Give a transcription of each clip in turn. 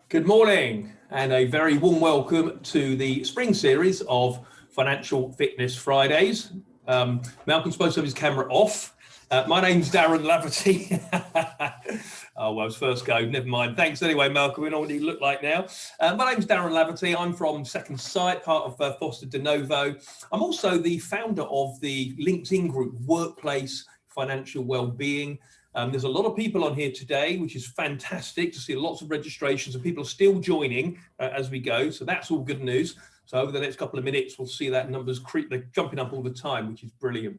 Good morning and a very warm welcome to the spring series of Financial Fitness Fridays. Malcolm's supposed to have his camera off. My name's Darren Laverty. Oh, well, it's first go, never mind. Thanks anyway, Malcolm. We know what you look like now. My name's Darren Laverty. I'm from Second Sight, part of Foster Denovo. I'm also the founder of the LinkedIn group, Workplace Financial Wellbeing. There's a lot of people on here today, which is fantastic to see lots of registrations and people are still joining as we go. So that's all good news. So over the next couple of minutes, we'll see that numbers they're jumping up all the time, which is brilliant.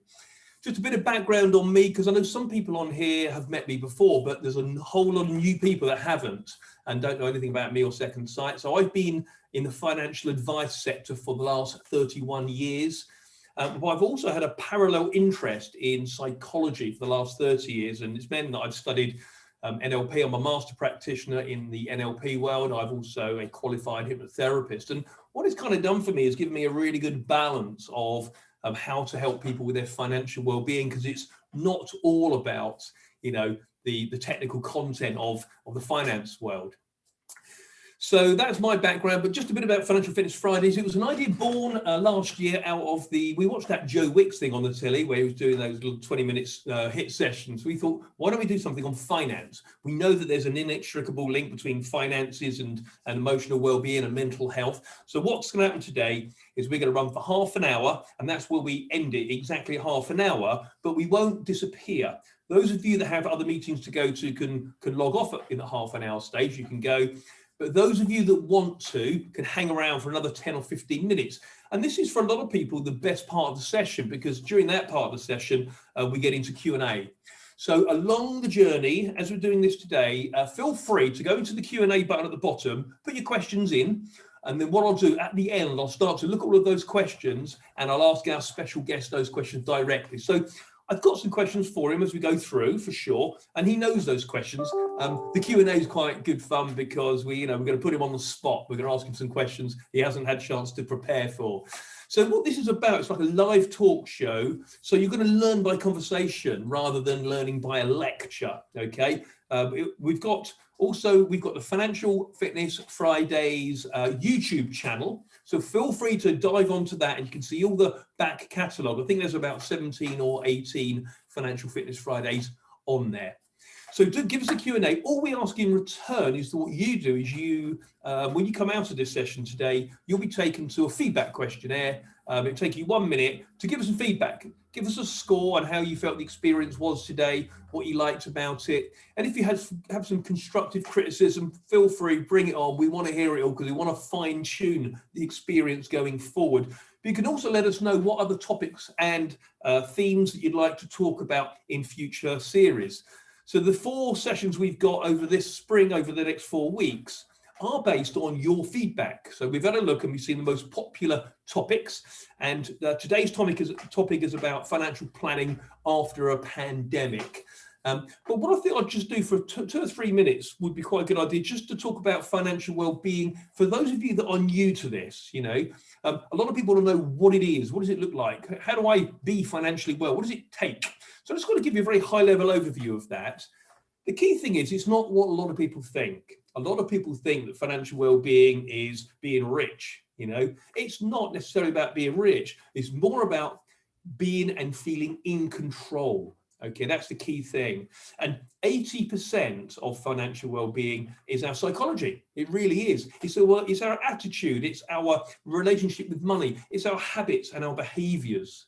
Just a bit of background on me, because I know some people on here have met me before, but there's a whole lot of new people that haven't and don't know anything about me or Second Sight. So I've been in the financial advice sector for the last 31 years. But I've also had a parallel interest in psychology for the last 30 years, and it's meant that I've studied NLP. I'm a master practitioner in the NLP world. I'm also a qualified hypnotherapist. And what it's kind of done for me is given me a really good balance of how to help people with their financial well-being, because it's not all about, the technical content of the finance world. So that's my background, but just a bit about Financial Fitness Fridays. It was an idea born last year out of we watched that Joe Wicks thing on the telly where he was doing those little 20 minutes hit sessions. We thought, why don't we do something on finance? We know that there's an inextricable link between finances and emotional well-being and mental health. So what's going to happen today is we're going to run for half an hour, and that's where we end it, exactly half an hour, but we won't disappear. Those of you that have other meetings to go to can log off in the half an hour stage. You can go. But those of you that want to can hang around for another 10 or 15 minutes. And this is for a lot of people the best part of the session, because during that part of the session, we get into Q&A. So along the journey, as we're doing this today, feel free to go into the Q&A button at the bottom, put your questions in. And then what I'll do at the end, I'll start to look at all of those questions and I'll ask our special guest those questions directly. So I've got some questions for him as we go through, for sure, and he knows those questions. The Q&A is quite good fun because we're going to put him on the spot. We're going to ask him some questions he hasn't had a chance to prepare for. So what this is about, it's like a live talk show. So you're going to learn by conversation rather than learning by a lecture, okay? We've got the Financial Fitness Fridays YouTube channel. So feel free to dive onto that and you can see all the back catalogue. I think there's about 17 or 18 Financial Fitness Fridays on there. So do give us a Q&A. All we ask in return is that what you do is when you come out of this session today, you'll be taken to a feedback questionnaire. It'll take you 1 minute to give us some feedback. Give us a score on how you felt the experience was today, what you liked about it. And if you have some constructive criticism, feel free, bring it on. We want to hear it all because we want to fine tune the experience going forward. But you can also let us know what other topics and themes that you'd like to talk about in future series. So the 4 sessions we've got over this spring, over the next 4 weeks, are based on your feedback. So we've had a look and we've seen the most popular topics. And today's topic is about financial planning after a pandemic. But what I think I'd just do for 2 or 3 minutes would be quite a good idea, just to talk about financial well-being for those of you that are new to this. A lot of people want to know what it is. What does it look like? How do I be financially well? What does it take? So I'm just going to give you a very high-level overview of that. The key thing is it's not what a lot of people think. A lot of people think that financial well-being is being rich. It's not necessarily about being rich. It's more about being and feeling in control. Okay, that's the key thing. And 80% of financial well-being is our psychology. It really is. It's our attitude. It's our relationship with money. It's our habits and our behaviors.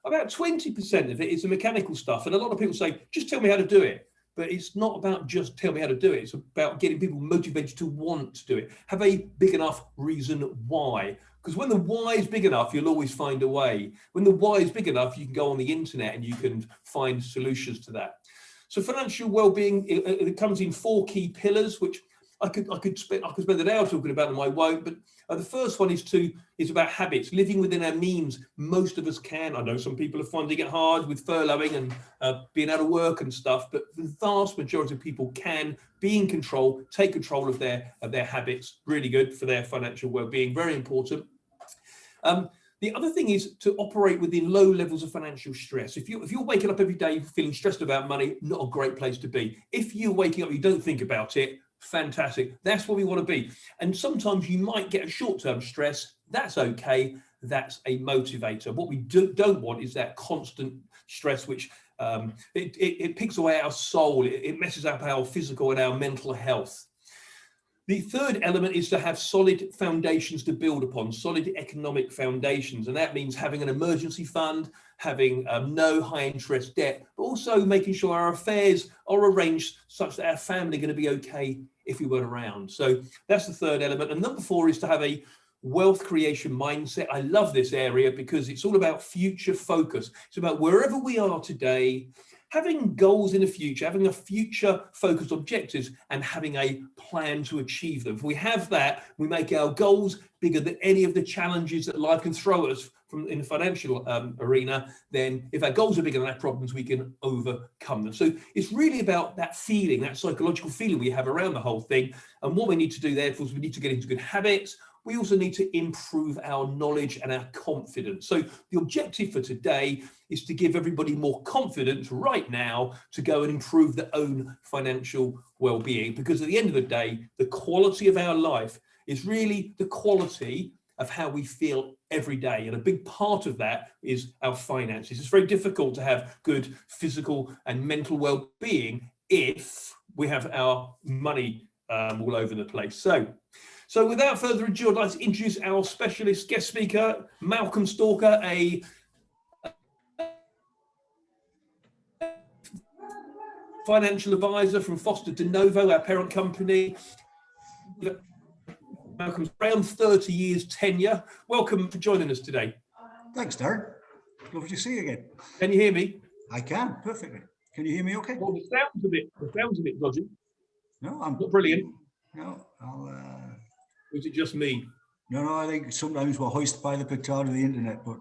About 20% of it is the mechanical stuff. And a lot of people say, just tell me how to do it. But it's not about just tell me how to do it. It's about getting people motivated to want to do it. Have a big enough reason why. Because when the why is big enough, you'll always find a way. When the why is big enough, you can go on the internet and you can find solutions to that. So financial well-being, it comes in 4 key pillars, which I could spend an hour talking about them. I won't. But the first one is about habits, living within our means. Most of us can. I know some people are finding it hard with furloughing and being out of work and stuff, but the vast majority of people can be in control, take control of their habits. Really good for their financial well-being. Very important. The other thing is to operate within low levels of financial stress. If you're waking up every day feeling stressed about money, not a great place to be. If you're waking up, you don't think about it, Fantastic. That's what we want to be. And sometimes you might get a short-term stress. That's okay. That's a motivator. What we don't want is that constant stress, which it picks away our soul. It messes up our physical and our mental health. The third element is to have solid foundations to build upon, solid economic foundations. And that means having an emergency fund, having no high interest debt, but also making sure our affairs are arranged such that our family are going to be okay if we weren't around. So that's the third element. And number 4 is to have a wealth creation mindset. I love this area because it's all about future focus. It's about wherever we are today, having goals in the future, having a future focused objectives and having a plan to achieve them. If we have that, we make our goals bigger than any of the challenges that life can throw us from in the financial arena. Then if our goals are bigger than our problems, we can overcome them. So it's really about that feeling, that psychological feeling we have around the whole thing. And what we need to do therefore is we need to get into good habits. We also need to improve our knowledge and our confidence. So the objective for today is to give everybody more confidence right now to go and improve their own financial well-being. Because at the end of the day, the quality of our life is really the quality of how we feel every day. And a big part of that is our finances. It's very difficult to have good physical and mental well-being if we have our money all over the place. So without further ado, I'd like to introduce our specialist guest speaker, Malcolm Stalker, a financial advisor from Foster Denovo, our parent company. Malcolm's around 30 years tenure. Welcome for joining us today. Thanks, Darren. Lovely to see you again. Can you hear me? I can, perfectly. Can you hear me okay? Well, the sound's a bit dodgy. No, I'm not brilliant. No, Or is it just me? No, I think sometimes we're hoisted by the petard of the internet, but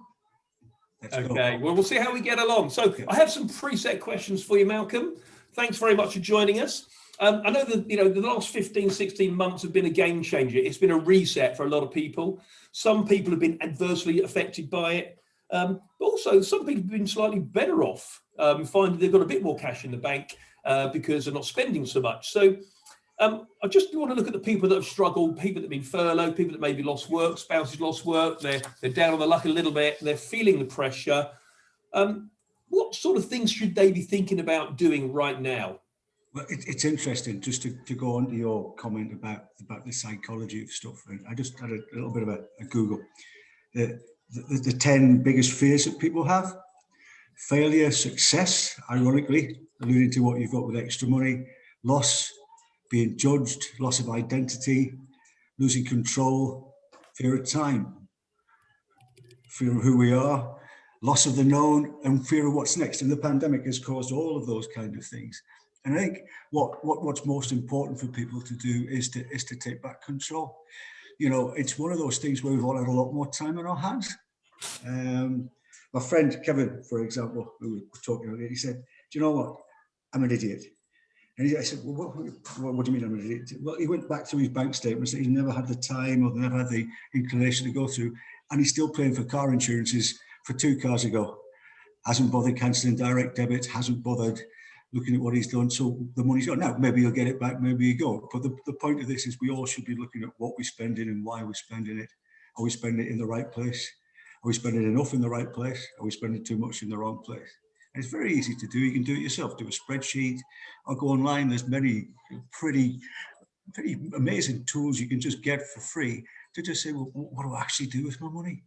okay. Well, we'll see how we get along. So I have some preset questions for you, Malcolm. Thanks very much for joining us. I know that the last 15, 16 months have been a game changer. It's been a reset for a lot of people. Some people have been adversely affected by it. But also some people have been slightly better off, finding they've got a bit more cash in the bank because they're not spending so much. So I just want to look at the people that have struggled, people that have been furloughed, people that maybe lost work, spouses lost work, they're down on the luck a little bit, they're feeling the pressure. What sort of things should they be thinking about doing right now? Well, it's interesting just to go on to your comment about the psychology of stuff. And I just had a little bit of a Google. The 10 biggest fears that people have: failure, success, ironically, alluding to what you've got with extra money, loss, being judged, loss of identity, losing control, fear of time, fear of who we are, loss of the known, and fear of what's next. And the pandemic has caused all of those kind of things. And I think what's most important for people to do is to take back control. It's one of those things where we've all had a lot more time on our hands. My friend Kevin, for example, who we were talking earlier, he said, "Do you know what? I'm an idiot." And I said, "Well, what do you mean I'm an idiot?" Well, he went back to his bank statements that he's never had the time or never had the inclination to go through, and he's still paying for car insurances for 2 cars ago. Hasn't bothered cancelling direct debits, hasn't bothered looking at what he's done. So the money's gone. Now, maybe you'll get it back, maybe you go. But the point of this is we all should be looking at what we're spending and why we're spending it. Are we spending it in the right place? Are we spending enough in the right place? Are we spending too much in the wrong place? And it's very easy to do. You can do it yourself. Do a spreadsheet or go online. There's many pretty amazing tools you can just get for free to just say, well, what do I actually do with my money?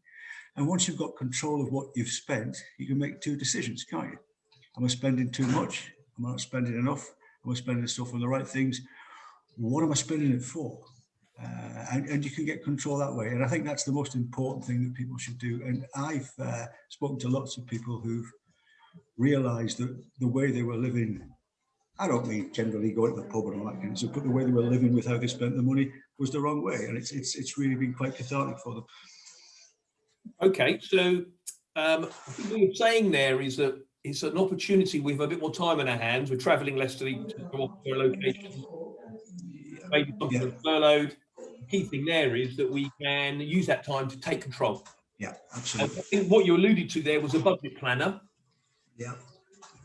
And once you've got control of what you've spent, you can make 2 decisions, can't you? Am I spending too much? Am I not spending enough? Am I spending stuff on the right things? What am I spending it for? And you can get control that way. And I think that's the most important thing that people should do. And I've spoken to lots of people who've realized that the way they were living, I don't mean generally going to the pub and all that kind of stuff, but the way they were living with how they spent the money was the wrong way. And it's really been quite cathartic for them. Okay, so what you're saying there is that it's an opportunity. We have a bit more time on our hands. We're travelling less to go off to a location. Maybe something furloughed. The key thing there is that we can use that time to take control. Yeah, absolutely. I think what you alluded to there was a budget planner. Yeah.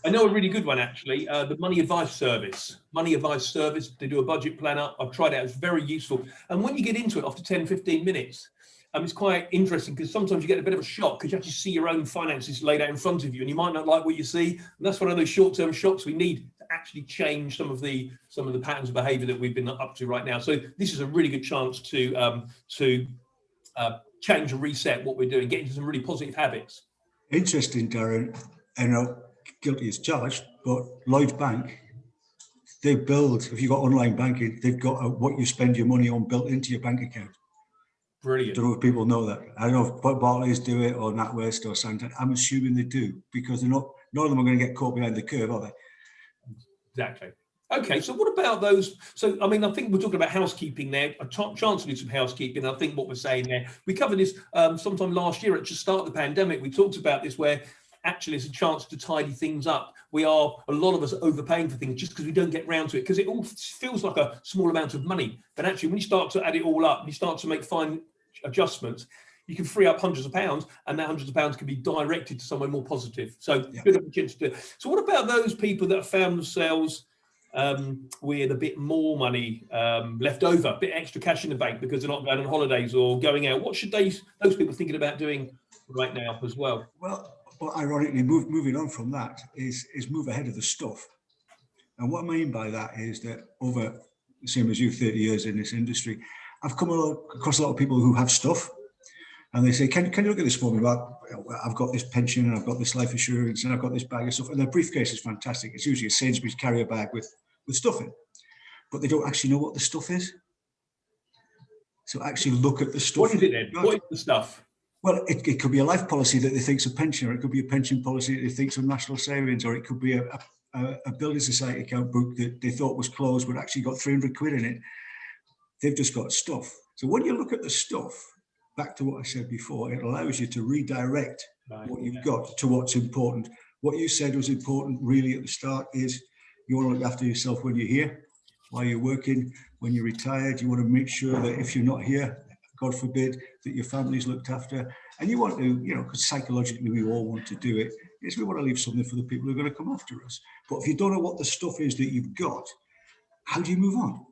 I know a really good one, actually, the Money Advice Service. Money Advice Service, they do a budget planner. I've tried it, it's very useful. And when you get into it after 10, 15 minutes, it's quite interesting because sometimes you get a bit of a shock because you actually see your own finances laid out in front of you and you might not like what you see. And that's one of those short-term shocks we need to actually change some of the patterns of behavior that we've been up to right now. So this is a really good chance to change and reset what we're doing, get into some really positive habits. Interesting, Darren. And guilty as charged, but Lloyds Bank, they build, if you've got online banking, they've got what you spend your money on built into your bank account. Brilliant. I don't know if people know that. I don't know if Barclays do it or NatWest or Santander. I'm assuming they do because none of them are going to get caught behind the curve, are they? Exactly. Okay, so what about those? So, I mean, I think we're talking about housekeeping there. A chance to do some housekeeping. I think what we're saying there, we covered this sometime last year at the start of the pandemic. We talked about this where actually it's a chance to tidy things up. A lot of us are overpaying for things just because we don't get round to it because it all feels like a small amount of money. But actually, when you start to add it all up, you start to make fine adjustments, you can free up hundreds of pounds, and that hundreds of pounds can be directed to somewhere more positive. So, good opportunity to do. So what about those people that have found themselves with a bit more money left over, a bit extra cash in the bank because they're not going on holidays or going out? What should those people thinking about doing right now as well? Well, ironically, moving on from that is move ahead of the stuff. And what I mean by that is that over the same as you, 30 years in this industry, I've come across a lot of people who have stuff. And they say, can you look at this for me? Well, I've got this pension and I've got this life assurance and I've got this bag of stuff. And their briefcase is fantastic. It's usually a Sainsbury's carrier bag with stuff in. But they don't actually know what the stuff is. So actually look at the stuff. What is it then? What is the stuff? Well, it could be a life policy that they think is a pension, or it could be a pension policy that they think is a national savings, or it could be a building society account book that they thought was closed but actually got 300 quid in it. They've just got stuff. So when you look at the stuff, back to what I said before, it allows you to redirect what you've got to what's important. What you said was important really at the start is you want to look after yourself when you're here, while you're working, when you're retired. You want to make sure that if you're not here, God forbid, that your family's looked after. And you want to, because psychologically we all want to do it, is we want to leave something for the people who are going to come after us. But if you don't know what the stuff is that you've got, how do you move on?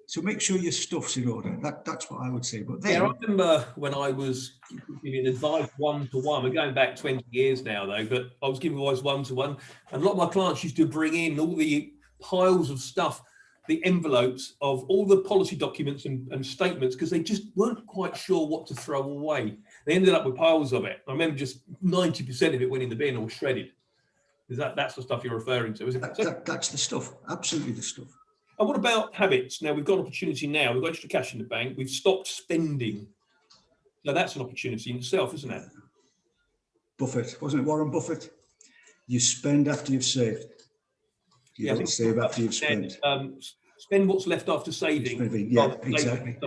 So make sure your stuff's in order. That's what I would say. But then, I remember when I was giving advice one-to-one. We're going back 20 years now, though, but I was giving advice one-to-one. And a lot of my clients used to bring in all the piles of stuff, the envelopes of all the policy documents and statements, because they just weren't quite sure what to throw away. They ended up with piles of it. I remember just 90% of it went in the bin or shredded. That's the stuff you're referring to, isn't it? That's the stuff. Absolutely the stuff. And what about habits? Now, we've got opportunity now. We've got extra cash in the bank. We've stopped spending. Now, that's an opportunity in itself, isn't it? Buffett, wasn't it Warren Buffett? You spend after you've saved. You don't save after you've spent. Spend what's left after saving. Yeah, exactly.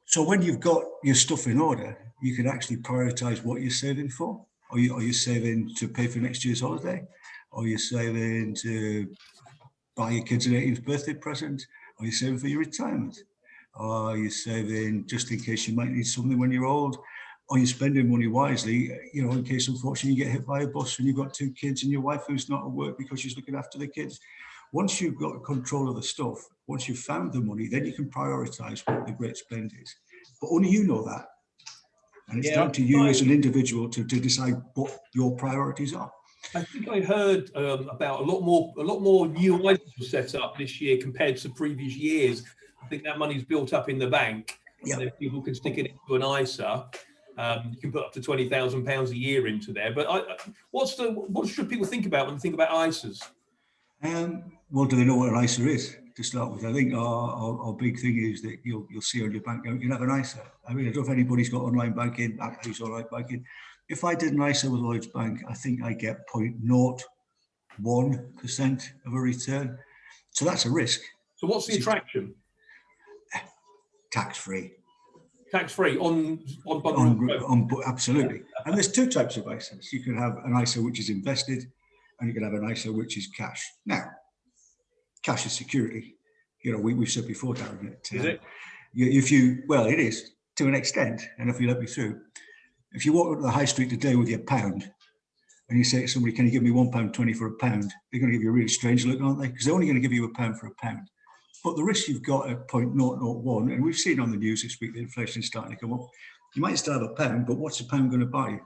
So when you've got your stuff in order, you can actually prioritise what you're saving for. Are you saving to pay for next year's holiday? Are you saving to buy your kids an 18th birthday present? Are you saving for your retirement? Are you saving just in case you might need something when you're old? Are you spending money wisely, in case unfortunately you get hit by a bus and you've got 2 kids and your wife who's not at work because she's looking after the kids? Once you've got control of the stuff, once you've found the money, then you can prioritise what the great spend is. But only you know that. And it's down to you as an individual to decide what your priorities are. I think I heard about a lot more new items were set up this year compared to previous years. I think that money's built up in the bank. And then people can stick it into an ISA. You can put up to £20,000 a year into there. But what should people think about when they think about ISAs? Well, do they know what an ISA is to start with? I think our big thing is that you'll see on your bank account you can have an ISA. I mean, I don't know if anybody's got online banking. I use online banking. If I did an ISA with Lloyds Bank, I think I get 0.01% of a return. So that's a risk. So what's the attraction? Tax-free. Tax-free on absolutely. And there's 2 types of ISAs. You can have an ISA which is invested, and you can have an ISA which is cash. Now, cash is security. We've said before, Darren. Is it? It is to an extent. And if you let me through, if you walk up to the high street today with your pound and you say to somebody, can you give me £1.20 for a pound? They're going to give you a really strange look, aren't they? Because they're only going to give you a pound for a pound. But the risk you've got at 0.001, and we've seen on the news this week that inflation is starting to come up. You might still have a pound, but what's a pound going to buy you?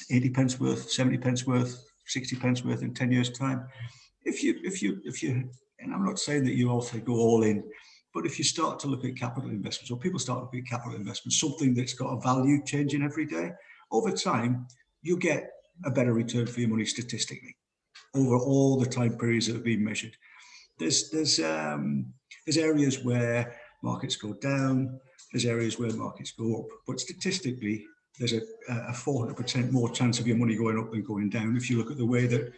80 pence worth, 70 pence worth, 60 pence worth in 10 years' time. If you, and I'm not saying that you also go all in, but if you start to look at capital investments, or people start looking at capital investments, something that's got a value changing every day, over time, you get a better return for your money statistically over all the time periods that have been measured. There's areas where markets go down, there's areas where markets go up, but statistically, there's a 400% more chance of your money going up than going down if you look at the way that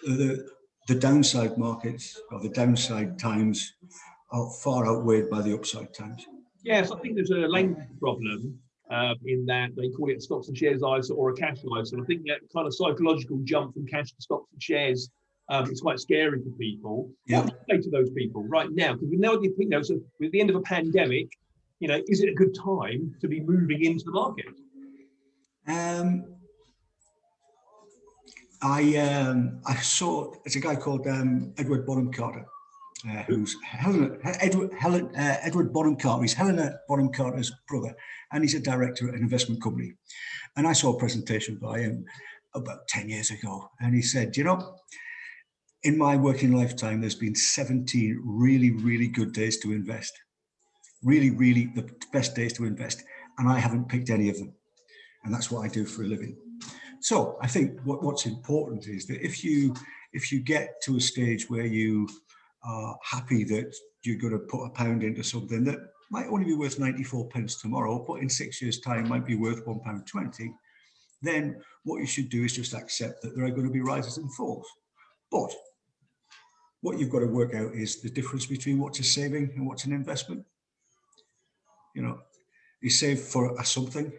the downside markets or the downside times are far outweighed by the upside times. Yes, I think there's a language problem in that they call it a stocks and shares ISA or a cash ISA. And I think that kind of psychological jump from cash to stocks and shares is quite scary for people. Yeah. What do you say to those people right now? Because we know you think, so with the end of a pandemic, is it a good time to be moving into the market? I saw it's a guy called Edward Bonham Carter, who's Edward Bonham Carter. He's Helena Bonham Carter's brother, and he's a director at an investment company. And I saw a presentation by him about 10 years ago, and he said, in my working lifetime, there's been 17 really, really good days to invest. Really, really the best days to invest, and I haven't picked any of them. And that's what I do for a living. So I think what's important is that if you get to a stage where you are happy that you're going to put a pound into something that might only be worth 94 pence tomorrow, but in 6 years' time might be worth £1.20, then what you should do is just accept that there are going to be rises and falls. But what you've got to work out is the difference between what's a saving and what's an investment. You save for a something,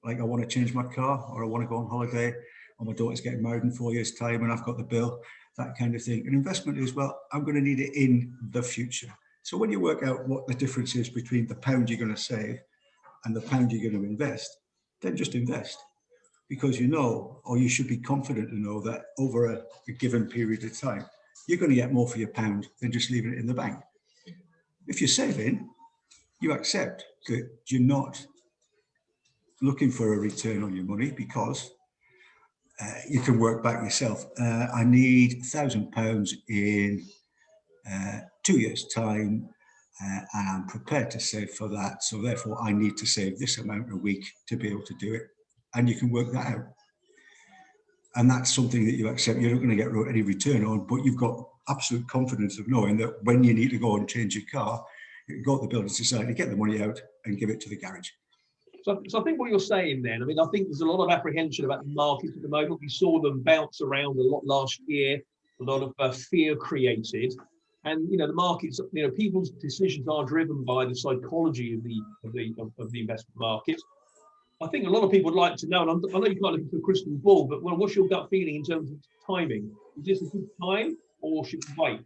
like I want to change my car, or I want to go on holiday, or my daughter's getting married in 4 years' time and I've got the bill, that kind of thing. An investment is, well, I'm going to need it in the future. So when you work out what the difference is between the pound you're going to save and the pound you're going to invest, then just invest. Because or you should be confident to know that over a given period of time, you're going to get more for your pound than just leaving it in the bank. If you're saving, you accept that you're not looking for a return on your money because you can work back yourself. I need £1,000 in 2 years' time, and I'm prepared to save for that. So therefore, I need to save this amount a week to be able to do it. And you can work that out. And that's something that you accept. You're not going to get any return on, but you've got absolute confidence of knowing that when you need to go and change your car, you can go to the building society, get the money out and give it to the garage. So I think what you're saying then, I think there's a lot of apprehension about the markets at the moment. We saw them bounce around a lot last year, a lot of fear created. And, the markets, people's decisions are driven by the psychology of the investment market. I think a lot of people would like to know, and I know you can't look into a crystal ball, but what's your gut feeling in terms of timing? Is this a good time or should we wait?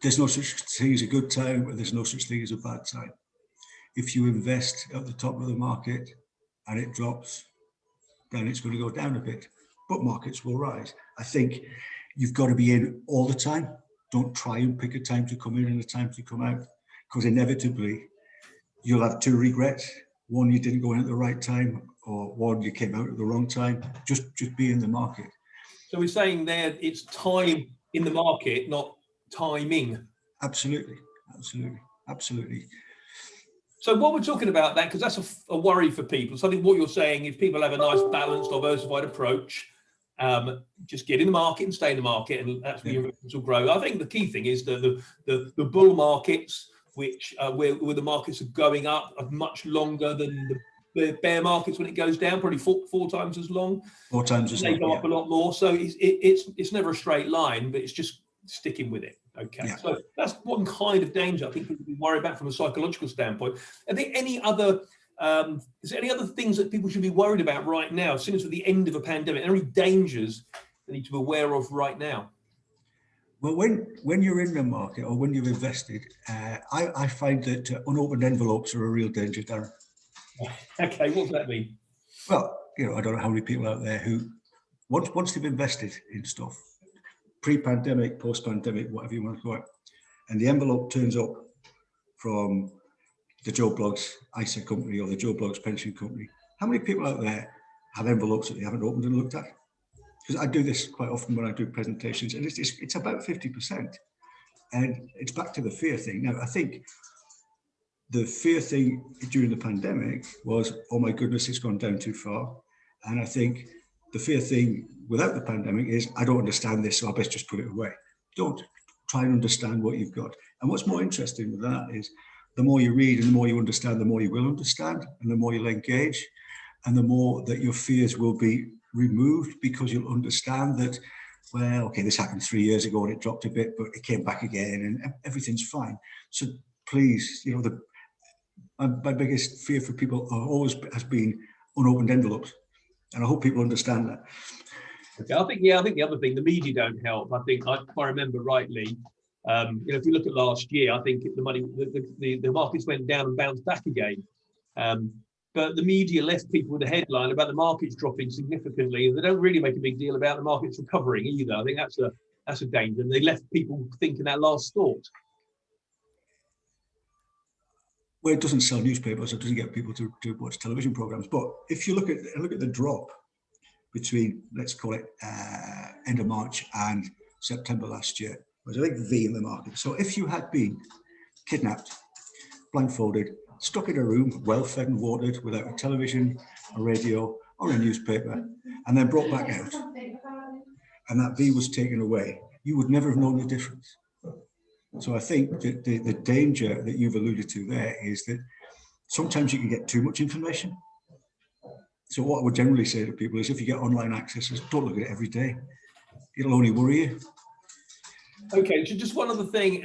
There's no such thing as a good time, but there's no such thing as a bad time. If you invest at the top of the market and it drops, then it's going to go down a bit, but markets will rise. I think you've got to be in all the time. Don't try and pick a time to come in and a time to come out, because inevitably you'll have two regrets. One, you didn't go in at the right time, or one, you came out at the wrong time. Just be in the market. So we're saying there it's time in the market, not timing. Absolutely. So what we're talking about that, because that's a worry for people. So I think what you're saying, if people have a nice balanced, diversified approach, just get in the market and stay in the market, and that's where your investments will grow. I think the key thing is the bull markets, which where the markets are going up, are much longer than the bear markets when it goes down, probably four times as long. 4 times as long. They go up a lot more. So it's never a straight line, but it's just sticking with it. Okay, so that's one kind of danger I think people worry about from a psychological standpoint. Are there any other is there any other things that people should be worried about right now, as soon as we're at the end of a pandemic? Any dangers they need to be aware of right now? Well, when you're in the market or when you've invested, I find that unopened envelopes are a real danger, Darren. Okay, what does that mean? Well, I don't know how many people out there who, once they've invested in stuff, pre-pandemic, post-pandemic, whatever you want to call it, and the envelope turns up from the Joe Bloggs ISA company or the Joe Bloggs pension company, how many people out there have envelopes that they haven't opened and looked at? Because I do this quite often when I do presentations, and it's about 50%. And it's back to the fear thing. Now, I think the fear thing during the pandemic was, oh my goodness, it's gone down too far. And I think the fear thing without the pandemic is, I don't understand this, so I best just put it away. Don't try and understand what you've got. And what's more interesting with that is the more you read and the more you understand, the more you will understand, and the more you'll engage, and the more that your fears will be removed, because you'll understand that, well, okay, this happened 3 years ago and it dropped a bit, but it came back again and everything's fine. So please, my biggest fear for people always has been unopened envelopes. And I hope people understand that. Okay, I think the other thing, the media don't help. I think, if I remember rightly, if you look at last year, I think the markets went down and bounced back again. But the media left people with a headline about the markets dropping significantly, and they don't really make a big deal about the markets recovering either. I think that's a danger, and they left people thinking that last thought. Well, it doesn't sell newspapers, it doesn't get people to watch television programs. But if you look at the drop between, let's call it end of March and September last year, there's a big V in the market. So if you had been kidnapped, blindfolded, stuck in a room, well fed and watered, without a television, a radio, or a newspaper, and then brought back out, and that V was taken away, you would never have known the difference. So I think that the danger that you've alluded to there is that sometimes you can get too much information. So what I would generally say to people is, if you get online access, don't look at it every day. It'll only worry you. Okay, so just one other thing.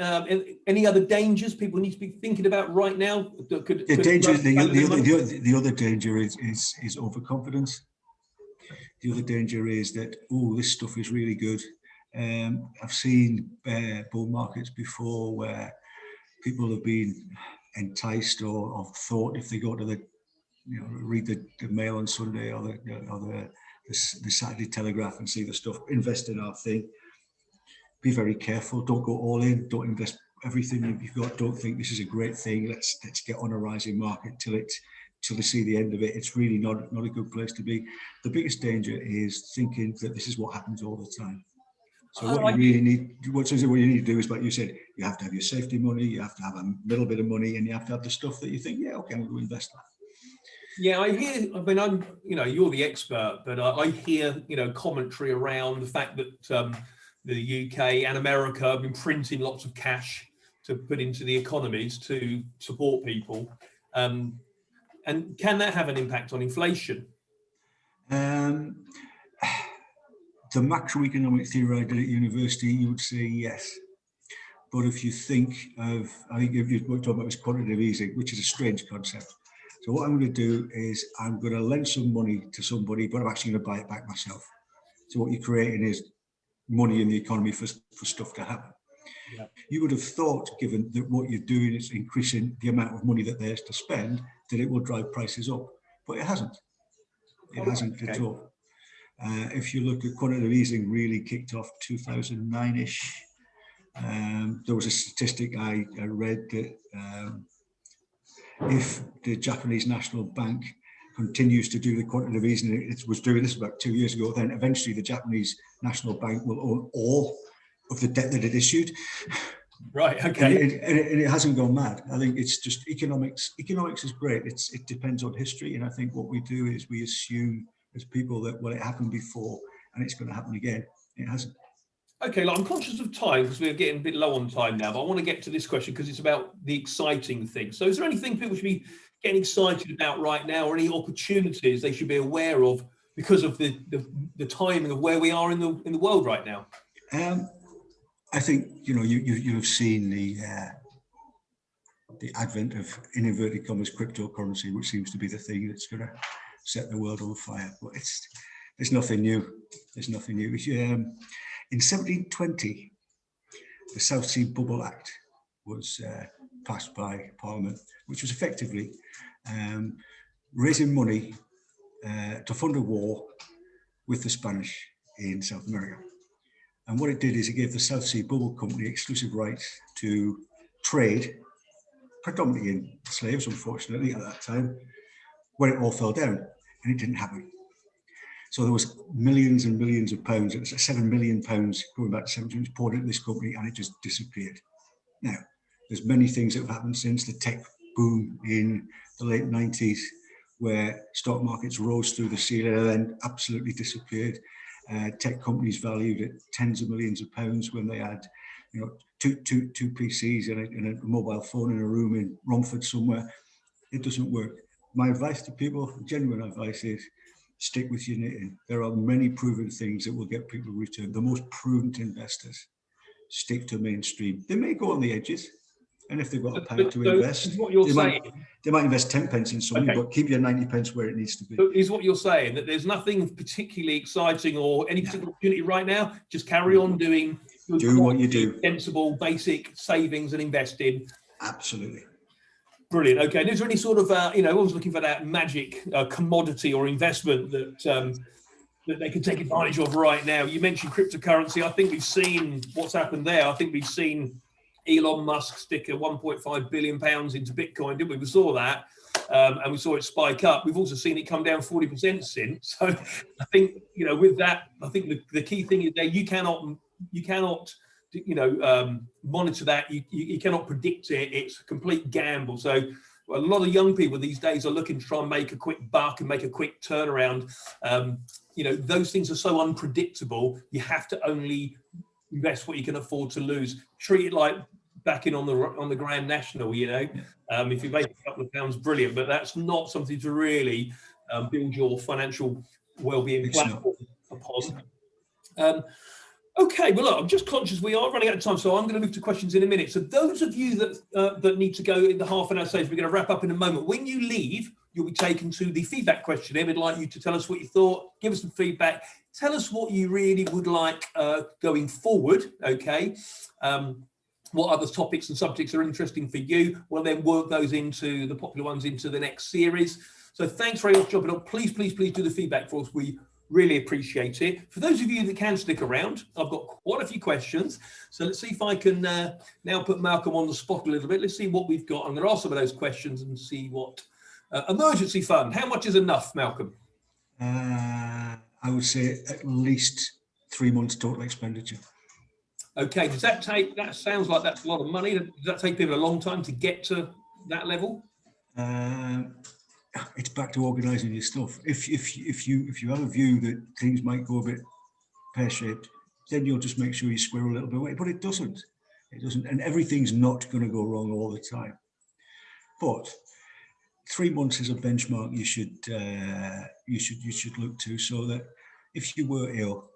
Any other dangers people need to be thinking about right now? The other danger is overconfidence. The other danger is that, oh, this stuff is really good. I've seen bull markets before where people have been enticed or thought, if they go to read the Mail on Sunday or the Saturday Telegraph and see the stuff, invest in our thing. Be very careful. Don't go all in. Don't invest everything you've got. Don't think this is a great thing. Let's get on a rising market till they see the end of it. It's really not a good place to be. The biggest danger is thinking that this is what happens all the time. So what you need to do is, like you said, you have to have your safety money, you have to have a little bit of money, and you have to have the stuff that you think, yeah, okay, I'm going to invest that. Yeah, I hear. I mean, you're the expert, but I hear, commentary around the fact that the UK and America have been printing lots of cash to put into the economies to support people, and can that have an impact on inflation? The macroeconomic theory I did at university, you would say yes. But if you think of, I think if you're talking about this quantitative easing, which is a strange concept. So what I'm going to do is I'm going to lend some money to somebody, but I'm actually going to buy it back myself. So what you're creating is money in the economy for stuff to happen. Yeah. You would have thought, given that what you're doing is increasing the amount of money that there's to spend, that it will drive prices up. But it hasn't. It hasn't at all. If you look at quantitative easing, really kicked off 2009-ish. There was a statistic I read that if the Japanese National Bank continues to do the quantitative easing, it was doing this about 2 years ago, then eventually the Japanese National Bank will own all of the debt that it issued. Right, okay. And it hasn't gone mad. I think it's just economics. Economics is great. It depends on history. And I think what we do is we assume as people that, well, it happened before and it's going to happen again. It hasn't. Okay, I'm conscious of time because we're getting a bit low on time now, but I want to get to this question because it's about the exciting thing. So is there anything people should be getting excited about right now, or any opportunities they should be aware of because of the timing of where we are in the world right now? I think, you have seen the advent of, in inverted commas, cryptocurrency, which seems to be the thing that's going to set the world on fire. But there's nothing new. There's nothing new. In 1720, the South Sea Bubble Act was passed by Parliament, which was effectively raising money to fund a war with the Spanish in South America. And what it did is it gave the South Sea Bubble Company exclusive rights to trade, predominantly in slaves, unfortunately, at that time, when it all fell down, and it didn't happen. So there was millions and millions of pounds, it was £7 million going back to 17, poured into this company, and it just disappeared. Now, there's many things that have happened since the tech boom in the late 90s, where stock markets rose through the ceiling and then absolutely disappeared. Tech companies valued at tens of millions of pounds when they had, two PCs and a mobile phone in a room in Romford somewhere. It doesn't work. My advice to people, genuine advice, is stick with your knitting. There are many proven things that will get people returned. The most prudent investors stick to mainstream. They may go on the edges, and if they've got a pound to invest, what you're saying, they might invest 10 pence in something, okay, but keep your 90 pence where it needs to be. So is what you're saying that there's nothing particularly exciting or any particular opportunity right now? Just carry on doing what you do. Sensible, basic savings and investing. Absolutely. Brilliant. Okay. And is there any sort of, I was looking for that magic commodity or investment that that they could take advantage of right now? You mentioned cryptocurrency. I think we've seen what's happened there. I think we've seen Elon Musk stick a £1.5 billion into Bitcoin, didn't we? We saw that, and we saw it spike up. We've also seen it come down 40% since. So I think, with that, I think the key thing is that you cannot monitor that. You cannot predict it. It's a complete gamble. So a lot of young people these days are looking to try and make a quick buck and make a quick turnaround. Those things are so unpredictable. You have to only invest what you can afford to lose. Treat it like backing on the Grand National. If you make a couple of pounds, brilliant, but that's not something to really build your financial well-being platform upon. Okay, well, look, I'm just conscious we are running out of time, so I'm going to move to questions in a minute. So those of you that need to go in the half an hour stage, we're going to wrap up in a moment. When you leave, you'll be taken to the feedback questionnaire. We'd like you to tell us what you thought, give us some feedback, tell us what you really would like going forward, okay? What other topics and subjects are interesting for you? We'll then work those into the popular ones into the next series. So thanks very much for jumping on. Please do the feedback for us. We really appreciate it. For those of you that can stick around, I've got quite a few questions. So let's see if I can now put Malcolm on the spot a little bit. Let's see what we've got. I'm going to ask some of those questions and see what emergency fund. How much is enough, Malcolm? I would say at least 3 months total expenditure. Okay, that sounds like that's a lot of money. Does that take people a long time to get to that level? It's back to organising your stuff. If you have a view that things might go a bit pear-shaped, then you'll just make sure you squirrel a little bit away. But it doesn't, and everything's not going to go wrong all the time. But 3 months is a benchmark you should look to, so that if you were ill,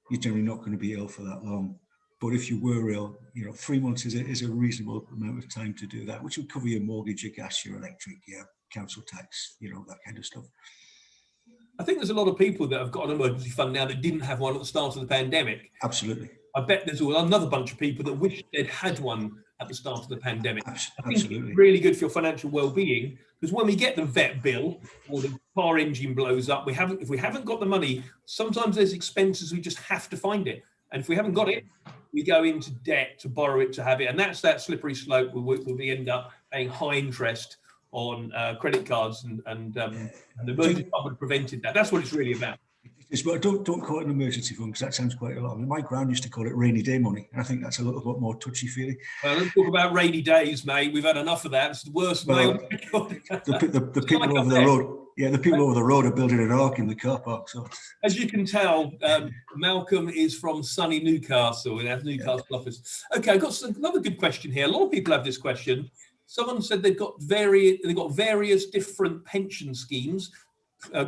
you're generally not going to be ill for that long. But if you were ill, 3 months is a reasonable amount of time to do that, which would cover your mortgage, your gas, your electric, your council tax, that kind of stuff. I think there's a lot of people that have got an emergency fund now that didn't have one at the start of the pandemic. Absolutely. I bet there's another bunch of people that wish they'd had one at the start of the pandemic. Absolutely. I think it's really good for your financial well-being, because when we get the vet bill or the car engine blows up, if we haven't got the money, sometimes there's expenses we just have to find it. And if we haven't got it, we go into debt to borrow it to have it. And that's that slippery slope where we end up paying high interest on credit cards, and the emergency fund would have prevented that. That's what it's really about. Well, don't call it an emergency fund, because that sounds quite a lot. I mean, my gran used to call it rainy day money, and I think that's a little bit more touchy-feely. Well, let's talk about rainy days, mate. We've had enough of that. It's the worst. Well, the people over the road, the people over the road are building an ark in the car park. So, as you can tell, Malcolm is from sunny Newcastle in our Newcastle office. Okay, I've got another good question here. A lot of people have this question. Someone said they've got various different pension schemes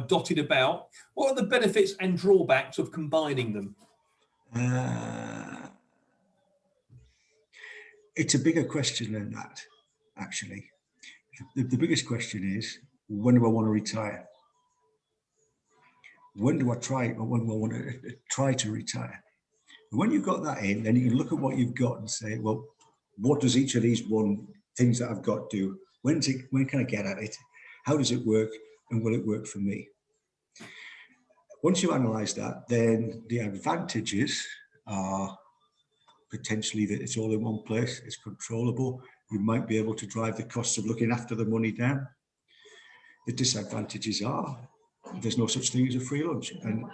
dotted about. What are the benefits and drawbacks of combining them? It's a bigger question than that, actually. The biggest question is, when do I want to retire? When do I want to try to retire? And when you've got that in, then you can look at what you've got and say, well, what does each of these things that I've got do? When can I get at it? How does it work? And will it work for me? Once you analyse that, then the advantages are potentially that it's all in one place, it's controllable, you might be able to drive the costs of looking after the money down. The disadvantages are there's no such thing as a free lunch, and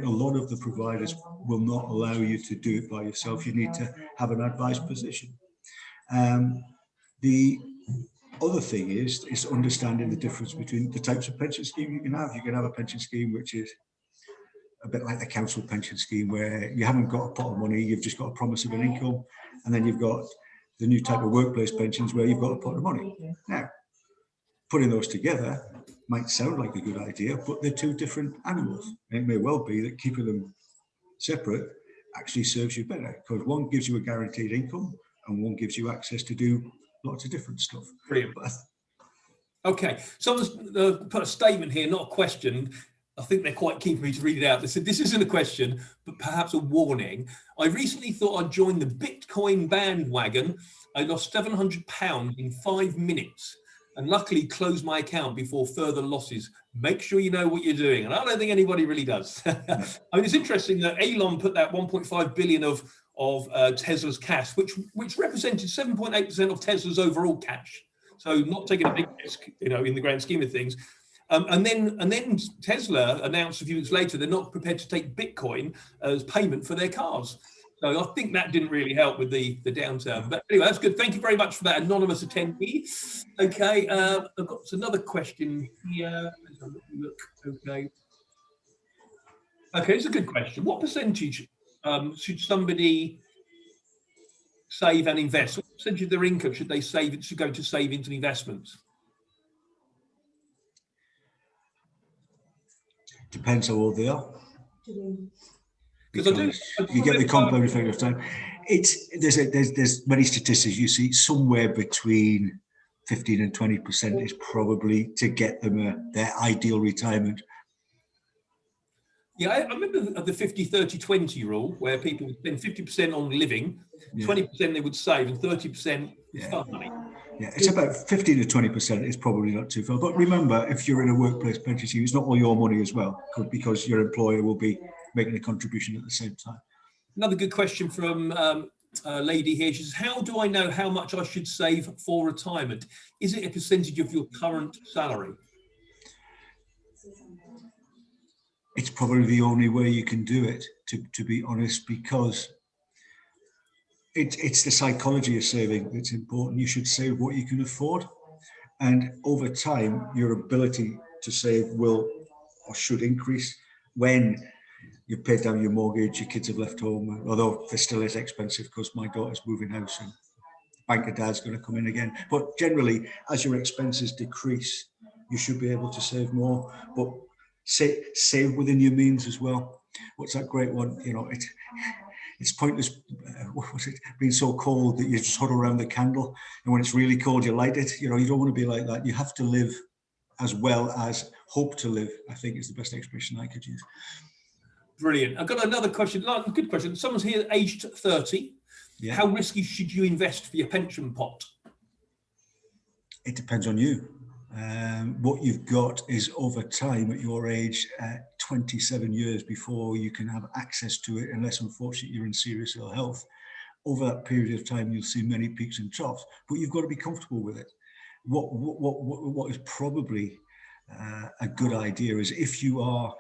a lot of the providers will not allow you to do it by yourself. You need to have an advised position. The other thing is understanding the difference between the types of pension scheme you can have. You can have a pension scheme which is a bit like the council pension scheme, where you haven't got a pot of money, you've just got a promise of an income, and then you've got the new type of workplace pensions where you've got a pot of money. Now, putting those together might sound like a good idea, but they're two different animals. And it may well be that keeping them separate actually serves you better, because one gives you a guaranteed income and one gives you access to do lots of different stuff. Brilliant. Okay, someone's put a statement here, not a question. I think they're quite keen for me to read it out. They said, this isn't a question, but perhaps a warning. I recently thought I'd join the Bitcoin bandwagon. I lost £700 in 5 minutes and luckily closed my account before further losses. Make sure you know what you're doing. And I don't think anybody really does. I mean, it's interesting that Elon put that 1.5 billion of Tesla's cash, which represented 7.8% of Tesla's overall cash. So not taking a big risk, you know, in the grand scheme of things. And then Tesla announced a few weeks later they're not prepared to take Bitcoin as payment for their cars. So I think that didn't really help with the downturn. But anyway, that's good. Thank you very much for that anonymous attendee. Okay, I've got another question here. Let's have a look. Okay, it's a good question. What percentage should somebody save and invest? What percentage of their income should they save? It should go to save into investments. Depends how old they are. Because you get the compound effect of time. There's many statistics you see somewhere between 15 and 20% is probably to get them their ideal retirement. Yeah, I remember the 50, 30, 20 rule where people would spend 50% on living, 20% they would save, and 30% fund money. Yeah, it's about 15 to 20% is probably not too far. But remember, if you're in a workplace pension scheme, it's not all your money as well, because your employer will be making a contribution at the same time. Another good question from a lady here. She says, how do I know how much I should save for retirement? Is it a percentage of your current salary? It's probably the only way you can do it, to be honest, because it's the psychology of saving that's important. You should save what you can afford. And over time, your ability to save will or should increase when you've paid down your mortgage, your kids have left home, although there still is expensive because my daughter's moving house and bank of dad's going to come in again. But generally, as your expenses decrease, you should be able to save more, but save within your means as well. What's that great one? You know, it's pointless being so cold that you just huddle around the candle, and when it's really cold, you light it. You know, you don't want to be like that. You have to live as well as hope to live, I think is the best expression I could use. Brilliant. I've got another question. Good question. Someone's here aged 30. Yeah. How risky should you invest for your pension pot? It depends on you. What you've got is over time at your age, 27 years before you can have access to it, unless unfortunately you're in serious ill health. Over that period of time, you'll see many peaks and troughs, but you've got to be comfortable with it. What is probably a good idea is, if you are,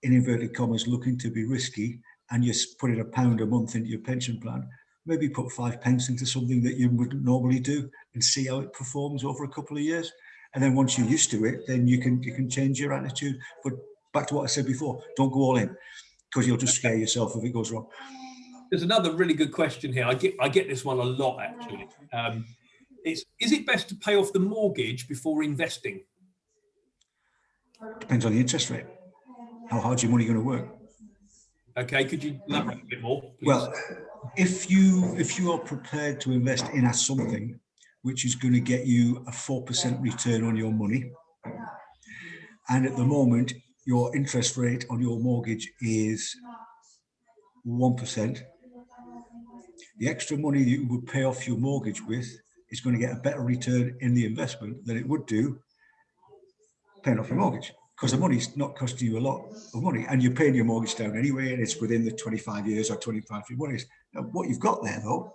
in inverted commas, looking to be risky and you're putting £1 a month into your pension plan, maybe put 5 pence into something that you wouldn't normally do and see how it performs over a couple of years. And then once you're used to it, then you can change your attitude. But back to what I said before, don't go all in, because you'll just scare yourself if it goes wrong. There's another really good question here. I get this one a lot, actually. Is it best to pay off the mortgage before investing? Depends on the interest rate. How hard's your money going to work? Okay, could you elaborate a bit more, please? Well, if you are prepared to invest in something which is going to get you a 4% return on your money, and at the moment your interest rate on your mortgage is 1%, the extra money you would pay off your mortgage with is going to get a better return in the investment than it would do paying off your mortgage, because the money's not costing you a lot of money, and you're paying your mortgage down anyway, and it's within the 25 years or 25 years. Now, what you've got there, though,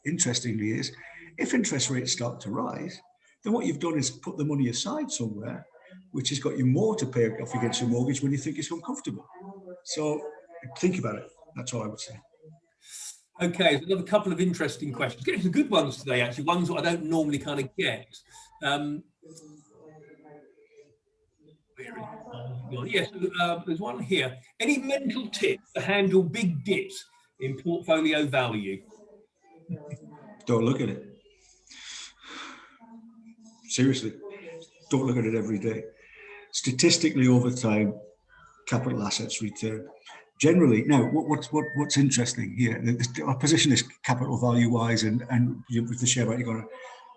interestingly, is if interest rates start to rise, then what you've done is put the money aside somewhere, which has got you more to pay off against your mortgage when you think it's uncomfortable. So think about it. That's all I would say. Okay, so another couple of interesting questions. Getting some good ones today, actually, ones that I don't normally kind of get. Yes, there's one here. Any mental tips to handle big dips in portfolio value? Don't look at it. Seriously, don't look at it every day. Statistically, over time, capital assets return. Generally, now what's interesting here? Our position is capital value wise, and with the share market going.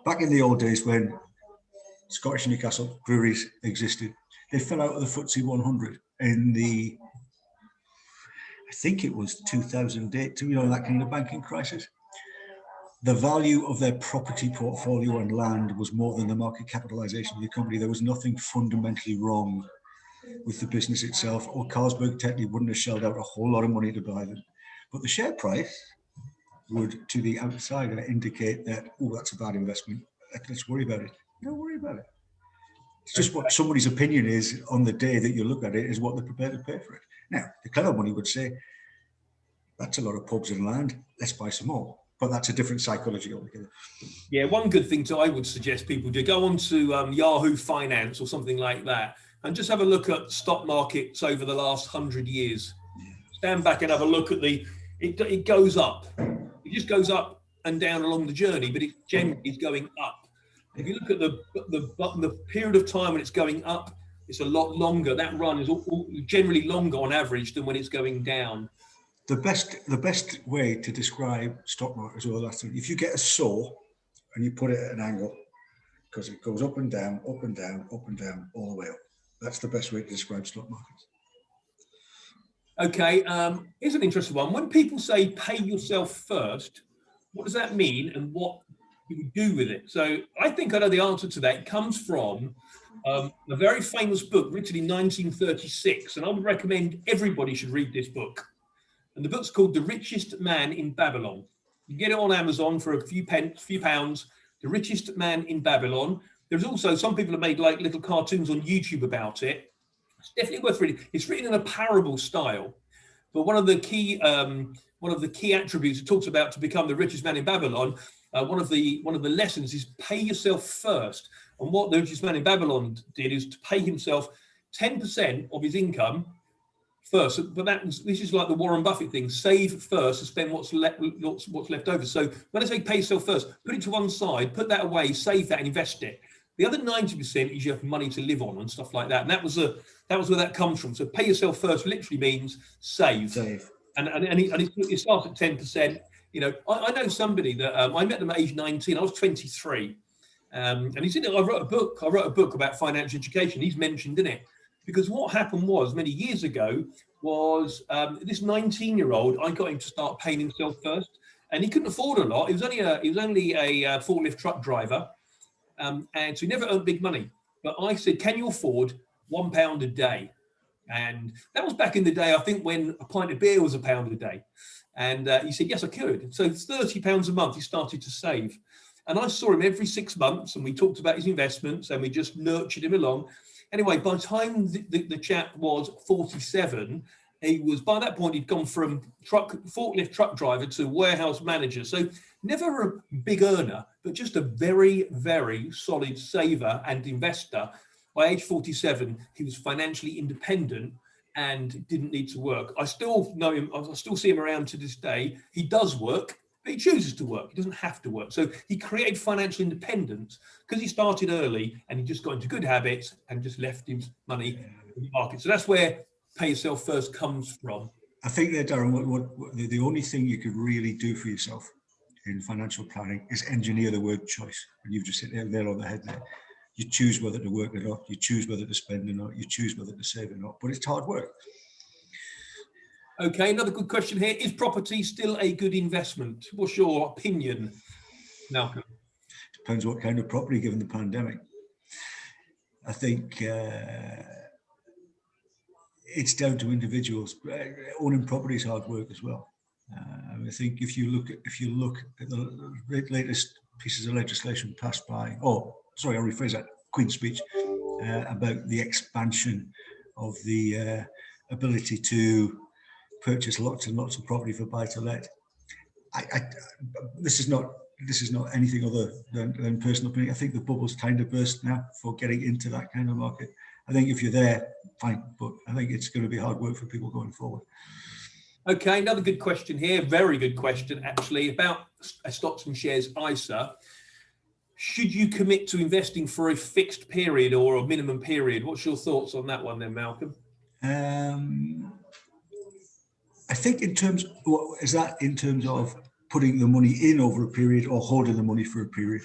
Back in the old days when Scottish Newcastle breweries existed, they fell out of the FTSE 100 in the, I think it was 2008, that kind of banking crisis. The value of their property portfolio and land was more than the market capitalization of the company. There was nothing fundamentally wrong with the business itself, or Carlsberg technically wouldn't have shelled out a whole lot of money to buy them. But the share price would, to the outsider, indicate that, oh, that's a bad investment. Let's worry about it. Don't worry about it. It's just what somebody's opinion is on the day that you look at it is what they're prepared to pay for it. Now, the clever money would say, that's a lot of pubs and land, let's buy some more. But that's a different psychology altogether. Yeah, one good thing I would suggest people do, go on to Yahoo Finance or something like that, and just have a look at stock markets over the last 100 years. Stand back and have a look at it goes up. It just goes up and down along the journey, but it generally is going up. If you look at the period of time when it's going up, it's a lot longer. That run is generally longer on average than when it's going down. The best way to describe stock market as well, if you get a saw and you put it at an angle, because it goes up and down, up and down, up and down, all the way up. That's the best way to describe stock markets. Okay, here's an interesting one. When people say pay yourself first, what does that mean and what do you do with it? So I think I know the answer to that. It comes from a very famous book written in 1936, and I would recommend everybody should read this book. And the book's called The Richest Man in Babylon. You get it on Amazon for a few pounds. The Richest Man in Babylon. There's also, some people have made like little cartoons on YouTube about it. It's definitely worth reading. It's written in a parable style, but one of the key attributes it talks about to become the richest man in Babylon. One of the lessons is pay yourself first. And what the richest man in Babylon did is to pay himself 10% of his income first, but this is like the Warren Buffett thing: save first and spend what's left over. So when I say pay yourself first, put it to one side, put that away, save that, and invest it. The other 90% is you have money to live on and stuff like that, and that was where that comes from. So pay yourself first literally means save. And it starts at 10%. I know somebody that I met them at age 19. I was 23, and he's in it. I wrote a book about financial education. He's mentioned in it. Because what happened was, many years ago, was this 19-year-old, I got him to start paying himself first, and he couldn't afford a lot. He was only a forklift truck driver, and so he never earned big money. But I said, can you afford £1 a day? And that was back in the day, I think, when a pint of beer was £1 a day. And he said, yes, I could. So £30 a month he started to save. And I saw him every 6 months, and we talked about his investments, and we just nurtured him along. Anyway, by the time the chap was 47, by that point, he'd gone from forklift truck driver to warehouse manager. So never a big earner, but just a very, very solid saver and investor. By age 47, he was financially independent and didn't need to work. I still know him. I still see him around to this day. He does work, but he chooses to work. He doesn't have to work. So he created financial independence because he started early and he just got into good habits and just left his money in the market. So that's where pay yourself first comes from. I think that, Darren, the only thing you could really do for yourself in financial planning is engineer the word choice. And you've just hit it there on the head there. You choose whether to work or not. You choose whether to spend or not. You choose whether to save or not. But it's hard work. Okay, another good question here. Is property still a good investment? What's your opinion, Malcolm? Depends what kind of property, given the pandemic. I think it's down to individuals. Owning property is hard work as well. I think if you look at the latest pieces of legislation passed by, I'll rephrase that, Queen's speech, about the expansion of the ability to purchase lots and lots of property for buy to let. This is not anything other than personal opinion. I think the bubble's kind of burst now for getting into that kind of market. I think if you're there, fine, but I think it's going to be hard work for people going forward. Okay, another good question here, very good question actually, about a stocks and shares ISA. Should you commit to investing for a fixed period or a minimum period? What's your thoughts on that one then, Malcolm? I think in terms of putting the money in over a period or holding the money for a period.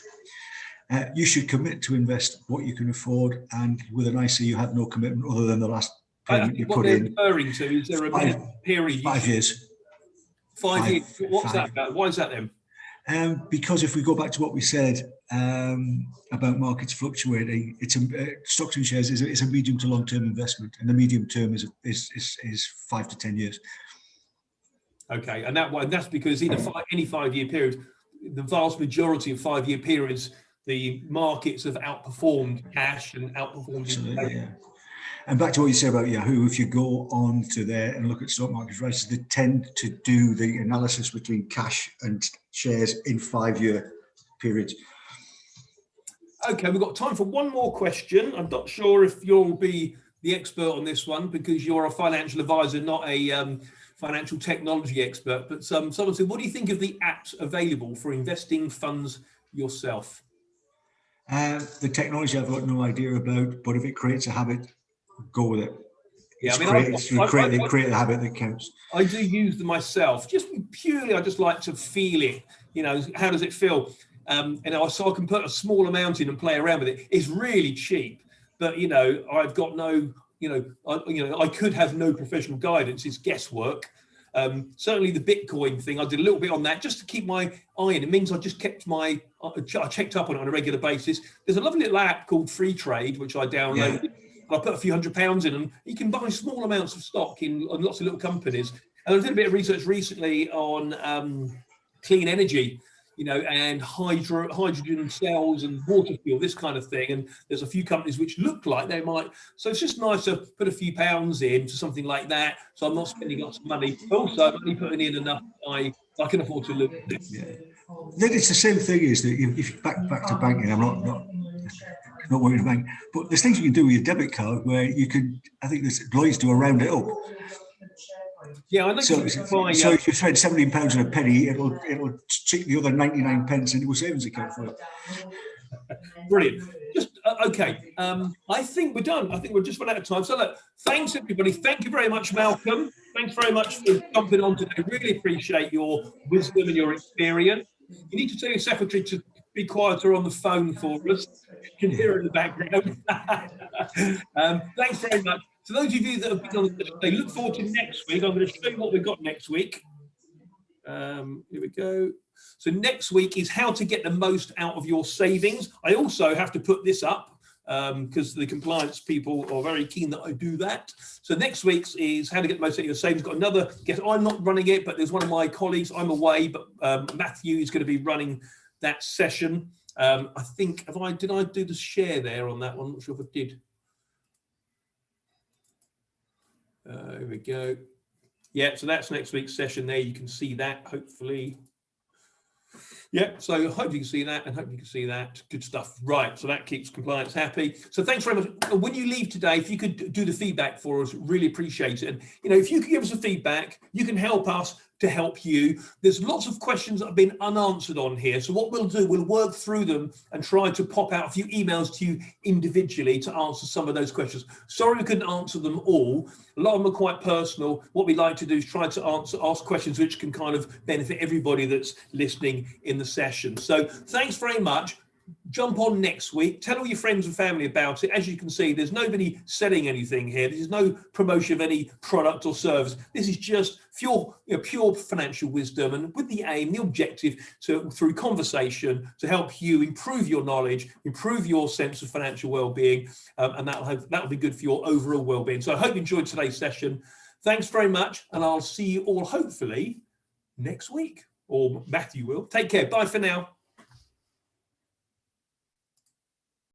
You should commit to invest what you can afford, and with an ISA you have no commitment other than the last payment you put in. Referring to, is there a minimum period? 5 years. 5 years. What's that about? Why is that then? Because if we go back to what we said about markets fluctuating, stocks and shares is a medium to long term investment, and the medium term is 5 to 10 years. Okay, and that's because in any 5 year period, the vast majority of 5 year periods, the markets have outperformed cash and outperformed. Absolutely, yeah. And back to what you said about Yahoo, if you go on to there and look at stock market prices, they tend to do the analysis between cash and shares in 5 year periods. Okay, we've got time for one more question. I'm not sure if you'll be the expert on this one because you're a financial advisor, not a financial technology expert. But someone said, what do you think of the apps available for investing funds yourself? The technology I've got no idea about, but if it creates a habit, go with it. Yeah, create the habit that counts. I do use them myself, just purely. I just like to feel it. How does it feel? So I can put a small amount in and play around with it. It's really cheap, but I've got no. I could have no professional guidance. It's guesswork. Certainly the Bitcoin thing, I did a little bit on that just to keep my eye in. It means I just kept I checked up on it on a regular basis. There's a lovely little app called Free Trade, which I downloaded. Yeah. I put a few £100 in, and you can buy small amounts of stock in lots of little companies. And I did a bit of research recently on clean energy, and hydrogen cells and water fuel, this kind of thing. And there's a few companies which look like they might. So it's just nice to put a few pounds into something like that. So I'm not spending lots of money. Also, I'm only putting in enough I can afford to live. Yeah. It's the same thing is that if you back to banking, I'm not working in a bank, but there's things you can do with your debit card where you can, I think there's Lloyds do a round it up. Yeah, I know. So if you spend £17 on a penny, it'll cheat the other 99 pence into a savings account for it. Brilliant. Just okay. I think we're done. I think we're just run out of time. So look, thanks everybody. Thank you very much, Malcolm. Thanks very much for jumping on today. Really appreciate your wisdom and your experience. You need to tell your secretary to be quieter on the phone for us. You can hear it in the background. Thanks very much. To those of you that have been on the show, look forward to next week. I'm going to show you what we've got next week. Here we go. So next week is how to get the most out of your savings. I also have to put this up because the compliance people are very keen that I do that. So next week's is how to get the most out of your savings. Got another guest. I'm not running it, but there's one of my colleagues. I'm away, but Matthew is going to be running that session. I think, did I do the share there on that one? I'm not sure if I did. Here we go. Yeah, so that's next week's session there. You can see that, hopefully. Yeah, so hope you can see that and hope you can see that. Good stuff. Right, so that keeps compliance happy. So thanks very much. When you leave today, if you could do the feedback for us, really appreciate it. And, if you could give us a feedback, you can help us to help you. There's lots of questions that have been unanswered on here. So what we'll do, we'll work through them and try to pop out a few emails to you individually to answer some of those questions. Sorry we couldn't answer them all. A lot of them are quite personal. What we like to do is try to ask questions which can kind of benefit everybody that's listening in the session. So thanks very much. jump on next week. Tell all your friends and family about it. As you can see, there's nobody selling anything here. This is no promotion of any product or service. This is just pure financial wisdom, and with the aim, the objective, through conversation, to help you improve your knowledge, improve your sense of financial well-being, and that'll be good for your overall well-being. So I hope you enjoyed today's session. Thanks very much, and I'll see you all hopefully next week, or Matthew will. Take care. Bye for now.